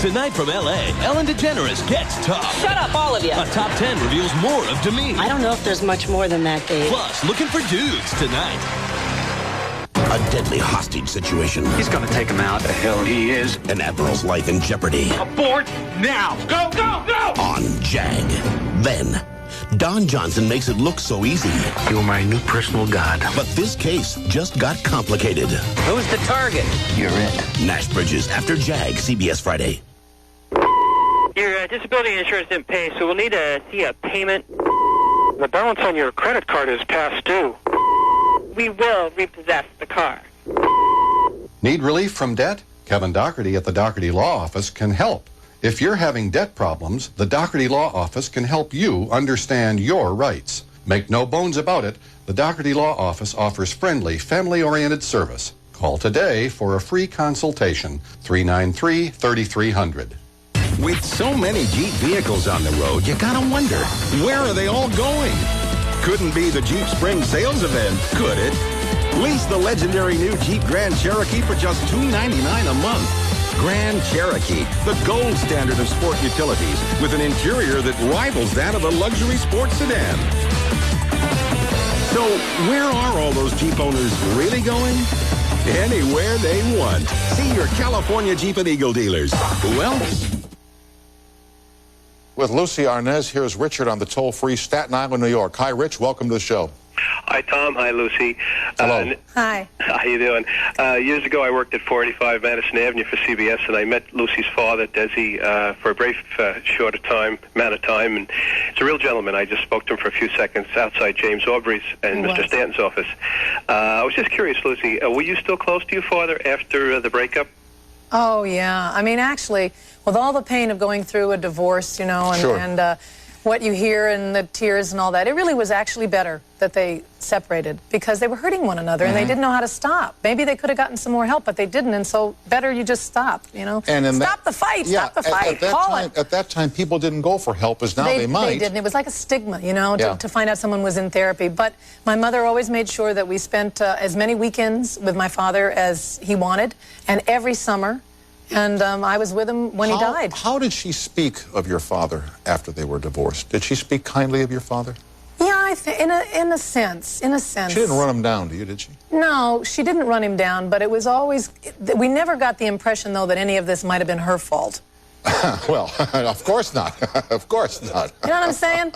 Tonight from L.A., Ellen DeGeneres gets tough. Shut up, all of you. A top 10 reveals more of Demi. I don't know if there's much more than that, Dave. Plus, looking for dudes tonight. A deadly hostage situation. He's gonna take him out. The hell he is. An admiral's life in jeopardy. Abort now. Go, go, go! On Jag. Then, Don Johnson makes it look so easy. You're my new personal god. But this case just got complicated. Who's the target? You're it. Nash Bridges after Jag, CBS Friday. Your disability insurance didn't pay, so we'll need to see a payment. The balance on your credit card is past due. We will repossess the car. Need relief from debt? Kevin Doherty at the Doherty Law Office can help. If you're having debt problems, the Doherty Law Office can help you understand your rights. Make no bones about it, the Doherty Law Office offers friendly, family-oriented service. Call today for a free consultation, 393-3300. With so many Jeep vehicles on the road, you gotta wonder, where are they all going? Couldn't be the Jeep Spring Sales Event, could it? Lease the legendary new Jeep Grand Cherokee for just $299 a month. Grand Cherokee, the gold standard of sport utilities, with an interior that rivals that of a luxury sports sedan. So, where are all those Jeep owners really going? Anywhere they want. See your California Jeep and Eagle dealers. Who else? With Lucy Arnaz, here's Richard on the toll-free Staten Island, New York. Hi, Rich. Welcome to the show. Hi, Tom. Hi, Lucy. Hello. Hi. How you doing? Years ago, I worked at 485 Madison Avenue for CBS, and I met Lucy's father, Desi, for a brief, amount of time, and it's a real gentleman. I just spoke to him for a few seconds outside James Aubrey's and Mr. Stanton's office. I was just curious, Lucy, were you still close to your father after the breakup? Oh, yeah. I mean, actually, with all the pain of going through a divorce, you know, and what you hear and the tears and all that, it really was actually better that they separated because they were hurting one another and they didn't know how to stop. Maybe they could have gotten some more help, but they didn't, and so better you just stop, you know. And stop the fight, stop the fight, At that time, people didn't go for help as now they might. They didn't. It was like a stigma, you know, to find out someone was in therapy. But my mother always made sure that we spent as many weekends with my father as he wanted, and every summer. And I was with him when he died. How did she speak of your father after they were divorced? Did she speak kindly of your father? Yeah, I think in a sense. She didn't run him down to you, did she? No, she didn't run him down, but it was always, we never got the impression, though, that any of this might have been her fault. Well, of course not. Of course not. You know what I'm saying?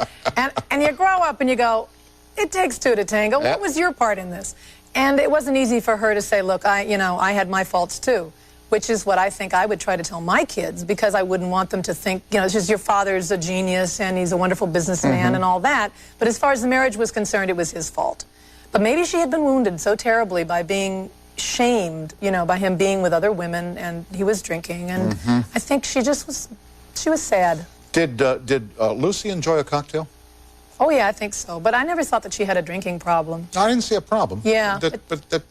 And you grow up and you go, it takes two to tango. What was your part in this? And it wasn't easy for her to say, look, I had my faults, too. Which is what I think I would try to tell my kids, because I wouldn't want them to think, you know, it's just your father's a genius and he's a wonderful businessman and all that. But as far as the marriage was concerned, it was his fault. But maybe she had been wounded so terribly by being shamed, you know, by him being with other women, and he was drinking. And I think she was sad. Did Lucy enjoy a cocktail? Oh, yeah, I think so. But I never thought that she had a drinking problem. I didn't see a problem. Yeah.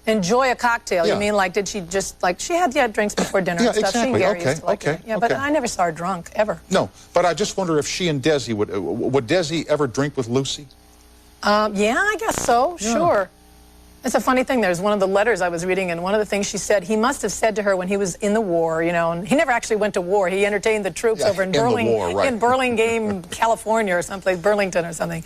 Enjoy a cocktail. Yeah. You mean, like, did she just, like, she had drinks before dinner and stuff. Exactly. She and Gary used to like it. Yeah, but I never saw her drunk, ever. No, but I just wonder if she and Desi would Desi ever drink with Lucy? Yeah, I guess so, sure. It's a funny thing. There's one of the letters I was reading, and one of the things she said, he must have said to her when he was in the war, you know, and he never actually went to war. He entertained the troops over in Burlingame, California or someplace, Burlington or something.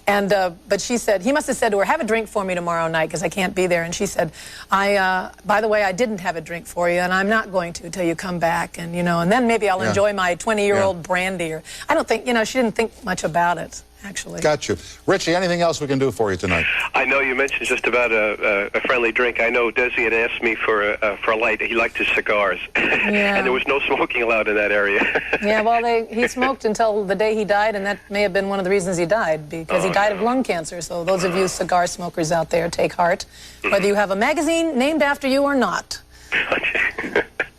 And, but she said, he must have said to her, have a drink for me tomorrow night because I can't be there. And she said, by the way, I didn't have a drink for you, and I'm not going to until you come back. And, you know, and then maybe I'll enjoy my 20-year-old brandy. Or I don't think, you know, she didn't think much about it. Actually. Got you. Richie, anything else we can do for you tonight? I know you mentioned just about a friendly drink. I know Desi had asked me for a light. He liked his cigars. And there was no smoking allowed in that area. Yeah, well, he smoked until the day he died, and that may have been one of the reasons he died, because he died of lung cancer. So those of you cigar smokers out there, take heart, whether you have a magazine named after you or not.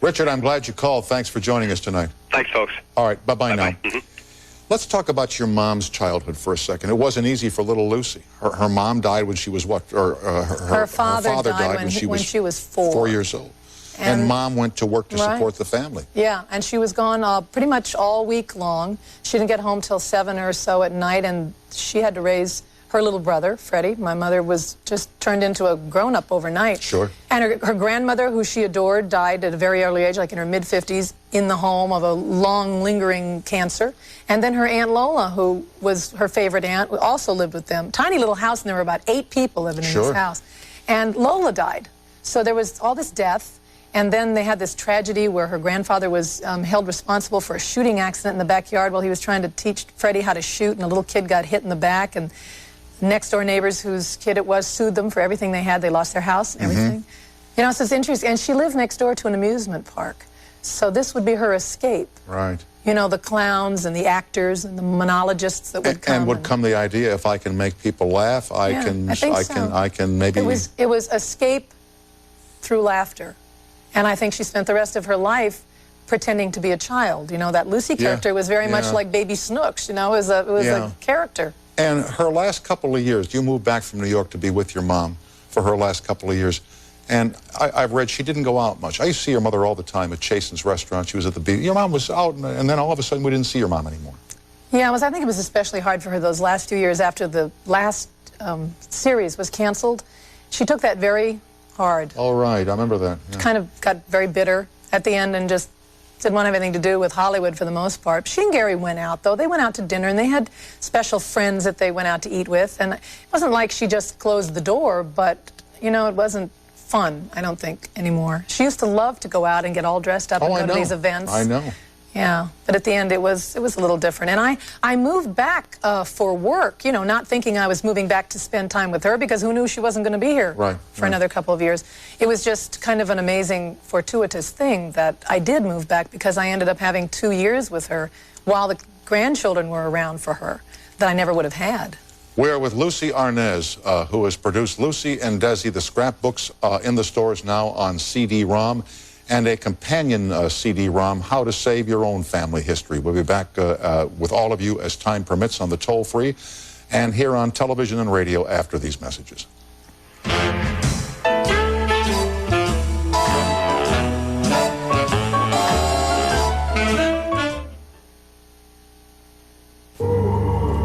Richard, I'm glad you called. Thanks for joining us tonight. Thanks, folks. All right, bye-bye now. Let's talk about your mom's childhood for a second. It wasn't easy for little Lucy. Her mom died when she was what? Her father died when she was 4 years old. And Mom went to work to support the family. Yeah, and she was gone pretty much all week long. She didn't get home till 7 or so at night, and she had to raise her little brother, Freddie. My mother was just turned into a grown-up overnight. Sure. And her grandmother, who she adored, died at a very early age, like in her mid-50s, in the home of a long, lingering cancer. And then her Aunt Lola, who was her favorite aunt, also lived with them. Tiny little house, and there were about 8 people living in this house. And Lola died. So there was all this death. And then they had this tragedy where her grandfather was held responsible for a shooting accident in the backyard while he was trying to teach Freddie how to shoot, and a little kid got hit in the back, and next-door neighbors whose kid it was sued them for everything they had. They lost their house and everything. You know, so it's interesting. And she lived next door to an amusement park. So this would be her escape. Right. You know, the clowns and the actors and the monologists that would come. And would come the idea, if I can make people laugh, I can maybe... It was escape through laughter. And I think she spent the rest of her life pretending to be a child. You know, that Lucy character was very much like Baby Snooks, you know, it was a character. And her last couple of years, you moved back from New York to be with your mom for her last couple of years. And I've read she didn't go out much. I used to see your mother all the time at Chasen's restaurant. She was at the beach. Your mom was out, and then all of a sudden we didn't see your mom anymore. Yeah, I think it was especially hard for her those last few years after the last series was canceled. She took that very hard. All right, I remember that. Yeah. Kind of got very bitter at the end and just didn't want to have anything to do with Hollywood for the most part. She and Gary went out, though. They went out to dinner, and they had special friends that they went out to eat with. And it wasn't like she just closed the door, but, you know, it wasn't fun, I don't think, anymore. She used to love to go out and get all dressed up and go to these events. I know. Yeah, but at the end it was a little different. And I moved back for work, you know, not thinking I was moving back to spend time with her, because who knew she wasn't going to be here for another couple of years. It was just kind of an amazing, fortuitous thing that I did move back, because I ended up having 2 years with her while the grandchildren were around for her that I never would have had. We're with Lucy Arnaz, who has produced Lucy and Desi, the scrapbooks in the stores now on CD-ROM, and a companion CD-ROM, How to Save Your Own Family History. We'll be back with all of you as time permits on the toll-free and here on television and radio after these messages.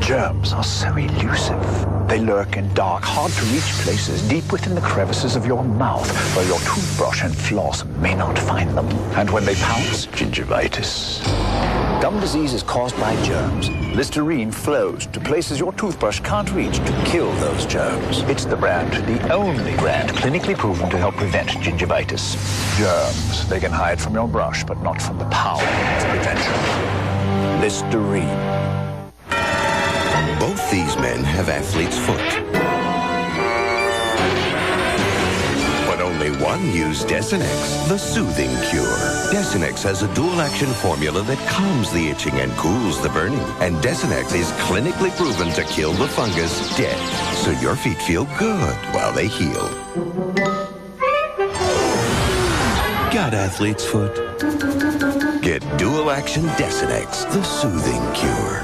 Germs are so elusive. They lurk in dark, hard-to-reach places deep within the crevices of your mouth, where your toothbrush and floss may not find them. And when they pounce, gingivitis. Gum disease is caused by germs. Listerine flows to places your toothbrush can't reach to kill those germs. It's the brand, the only brand clinically proven to help prevent gingivitis. Germs. They can hide from your brush, but not from the power of prevention. Listerine. Both these men have athlete's foot. But only one used Desinex, the soothing cure. Desinex has a dual-action formula that calms the itching and cools the burning. And Desinex is clinically proven to kill the fungus dead, so your feet feel good while they heal. Got athlete's foot? Get dual-action Desinex, the soothing cure.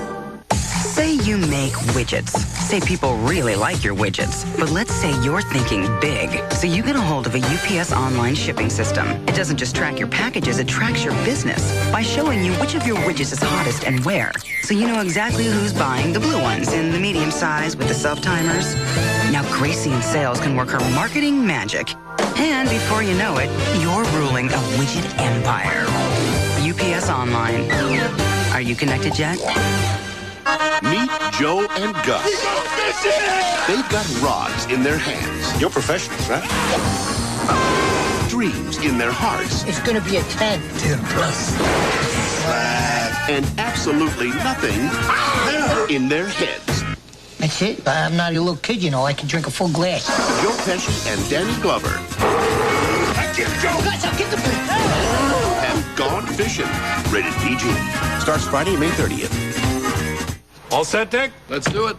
Say you make widgets. Say people really like your widgets. But let's say you're thinking big. So you get a hold of a UPS online shipping system. It doesn't just track your packages, it tracks your business by showing you which of your widgets is hottest and where. So you know exactly who's buying the blue ones in the medium size with the self-timers. Now Gracie in sales can work her marketing magic. And before you know it, you're ruling a widget empire. UPS Online. Are you connected yet? Meet Joe and Gus. They've got rods in their hands. You're professionals, right? Dreams in their hearts. It's gonna be a 10. 10 plus. And absolutely nothing in their heads. That's it. I'm not a little kid, you know. I can drink a full glass. Joe Pesci and Danny Glover. I get Joe! Guys, I'll get the plate. Have gone fishing. Rated PG. Starts Friday, May 30th. All set, Dick? Let's do it.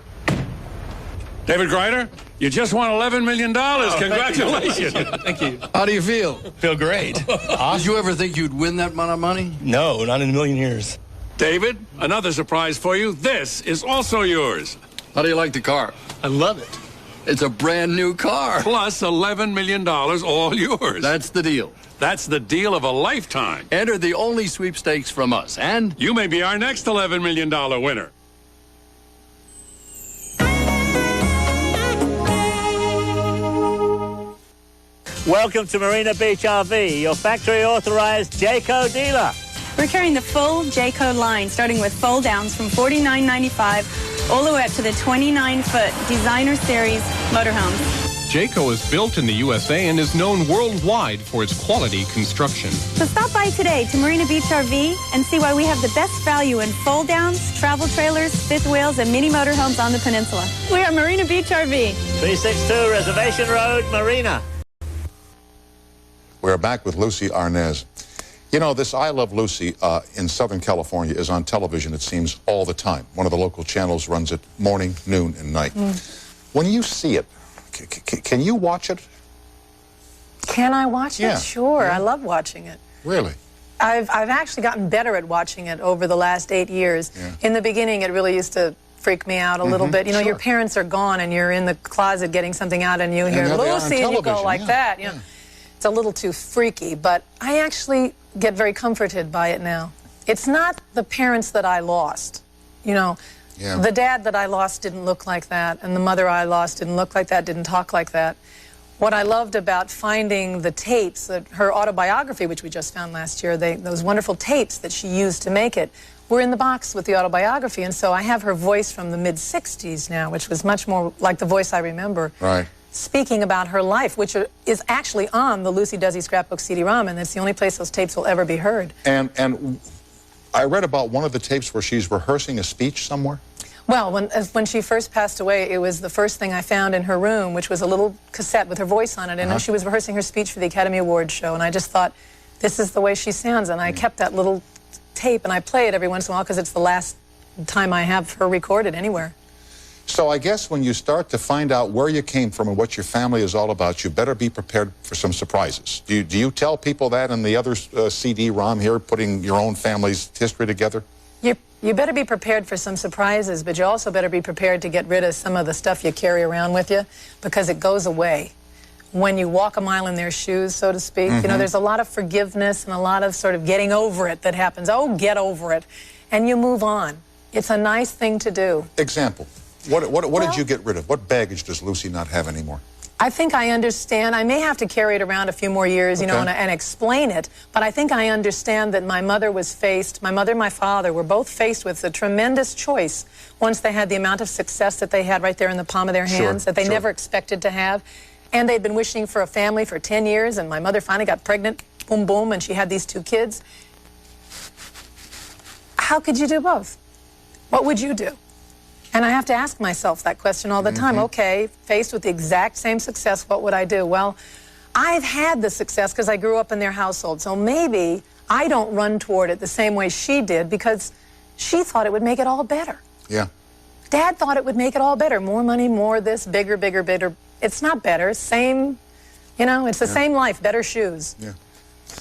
David Grider, you just won $11 million. Congratulations. Thank you. How do you feel? Feel great. Did you ever think you'd win that amount of money? No, not in a million years. David, another surprise for you. This is also yours. How do you like the car? I love it. It's a brand new car. Plus $11 million, all yours. That's the deal. That's the deal of a lifetime. Enter the only sweepstakes from us, and you may be our next $11 million winner. Welcome to Marina Beach RV, your factory-authorized Jayco dealer. We're carrying the full Jayco line, starting with fold-downs from $49.95 all the way up to the 29-foot designer series motorhomes. Jayco is built in the USA and is known worldwide for its quality construction. So stop by today to Marina Beach RV and see why we have the best value in fold-downs, travel trailers, fifth wheels, and mini motorhomes on the peninsula. We are Marina Beach RV. 362 Reservation Road, Marina. We're back with Lucy Arnaz. You know, this I Love Lucy in Southern California is on television, it seems, all the time. One of the local channels runs it morning, noon, and night. When you see it, can you watch it? Can I watch it? Sure, I love watching it. Really? I've actually gotten better at watching it over the last 8 years. In the beginning, it really used to freak me out a little bit. You know, your parents are gone and you're in the closet getting something out and you hear Lucy and you go like that. You know. It's a little too freaky, but I actually get very comforted by it now. It's not the parents that I lost. You know, the dad that I lost didn't look like that, and the mother I lost didn't look like that, didn't talk like that. What I loved about finding the tapes, her autobiography, which we just found last year, those wonderful tapes that she used to make it, were in the box with the autobiography, and so I have her voice from the mid-'60s now, which was much more like the voice I remember. Right. Speaking about her life, which is actually on the Lucy Desi Scrapbook CD-ROM, and it's the only place those tapes will ever be heard. And I read about one of the tapes where she's rehearsing a speech somewhere. Well, when she first passed away, it was the first thing I found in her room, which was a little cassette with her voice on it, and she was rehearsing her speech for the Academy Awards show, and I just thought, this is the way she sounds, and I kept that little tape, and I play it every once in a while because it's the last time I have her recorded anywhere. So I guess when you start to find out where you came from and what your family is all about, you better be prepared for some surprises. Do you tell people that in the other CD-ROM here, putting your own family's history together? You better be prepared for some surprises, but you also better be prepared to get rid of some of the stuff you carry around with you, because it goes away when you walk a mile in their shoes, so to speak. You know, there's a lot of forgiveness and a lot of sort of getting over it that happens. Oh, get over it. And you move on. It's a nice thing to do. Example. What did you get rid of? What baggage does Lucy not have anymore? I think I understand. I may have to carry it around a few more years, you know, and explain it, but I think I understand that my mother was faced, my mother and my father were both faced with a tremendous choice once they had the amount of success that they had right there in the palm of their hands that they never expected to have. And they'd been wishing for a family for 10 years, and my mother finally got pregnant, boom, boom, and she had these 2 kids. How could you do both? What would you do? And I have to ask myself that question all the time. Okay, faced with the exact same success, what would I do? Well, I've had the success because I grew up in their household, so maybe I don't run toward it the same way she did because she thought it would make it all better. Yeah. Dad thought it would make it all better. More money, more this, bigger, bigger, bigger. It's not better. Same, you know, it's the same life, better shoes. Yeah.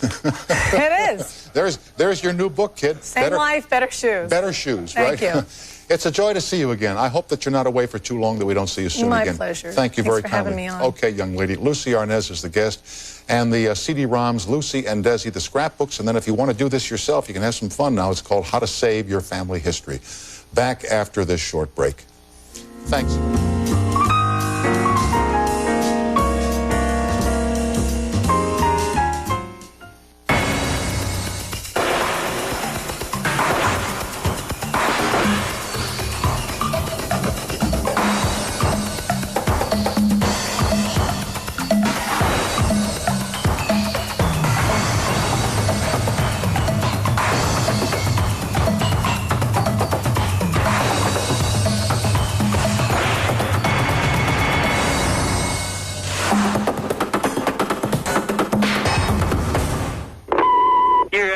It is. There's your new book, kid. Same life, better shoes. Better shoes, right? Thank you. It's a joy to see you again. I hope that you're not away for too long, that we don't see you soon again. My pleasure. Thank you very kindly. Thanks for having me on. Okay, young lady. Lucy Arnaz is the guest. And the CD-ROMs, Lucy and Desi, the scrapbooks. And then if you want to do this yourself, you can have some fun now. It's called How to Save Your Family History. Back after this short break. Thanks.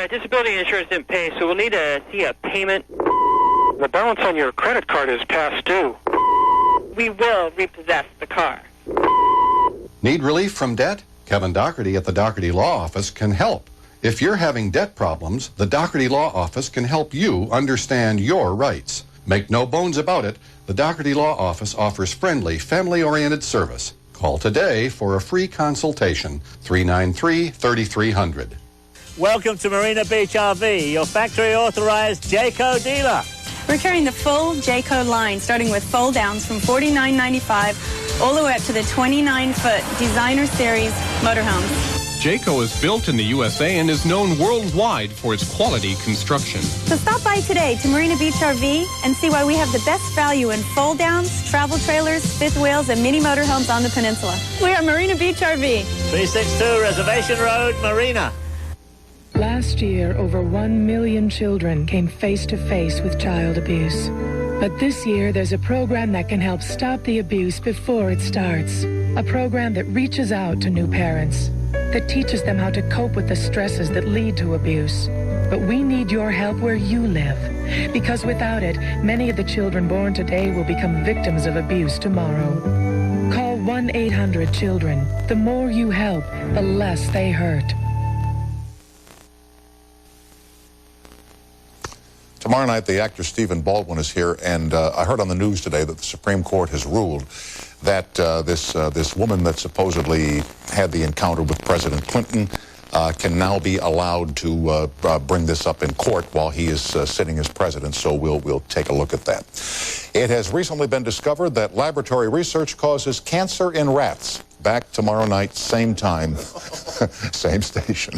Disability insurance didn't pay, so we'll need to see a payment. The balance on your credit card is past due. We will repossess the car. Need relief from debt? Kevin Doherty at the Doherty Law Office can help. If you're having debt problems, the Doherty Law Office can help you understand your rights. Make no bones about it, the Doherty Law Office offers friendly, family-oriented service. Call today for a free consultation, 393-3300. Welcome to Marina Beach RV, your factory-authorized Jayco dealer. We're carrying the full Jayco line, starting with fold-downs from $49.95 all the way up to the 29-foot Designer Series motorhomes. Jayco is built in the USA and is known worldwide for its quality construction. So stop by today to Marina Beach RV and see why we have the best value in fold-downs, travel trailers, fifth wheels, and mini motorhomes on the peninsula. We are Marina Beach RV. 362 Reservation Road, Marina. Last year, over 1 million children came face to face with child abuse. But this year, there's a program that can help stop the abuse before it starts. A program that reaches out to new parents, that teaches them how to cope with the stresses that lead to abuse. But we need your help where you live, because without it, many of the children born today will become victims of abuse tomorrow. Call 1-800-CHILDREN. The more you help, the less they hurt. Tomorrow night, the actor Stephen Baldwin is here, and I heard on the news today that the Supreme Court has ruled that this woman that supposedly had the encounter with President Clinton can now be allowed to bring this up in court while he is sitting as president, so we'll take a look at that. It has recently been discovered that laboratory research causes cancer in rats. Back tomorrow night, same time, same station.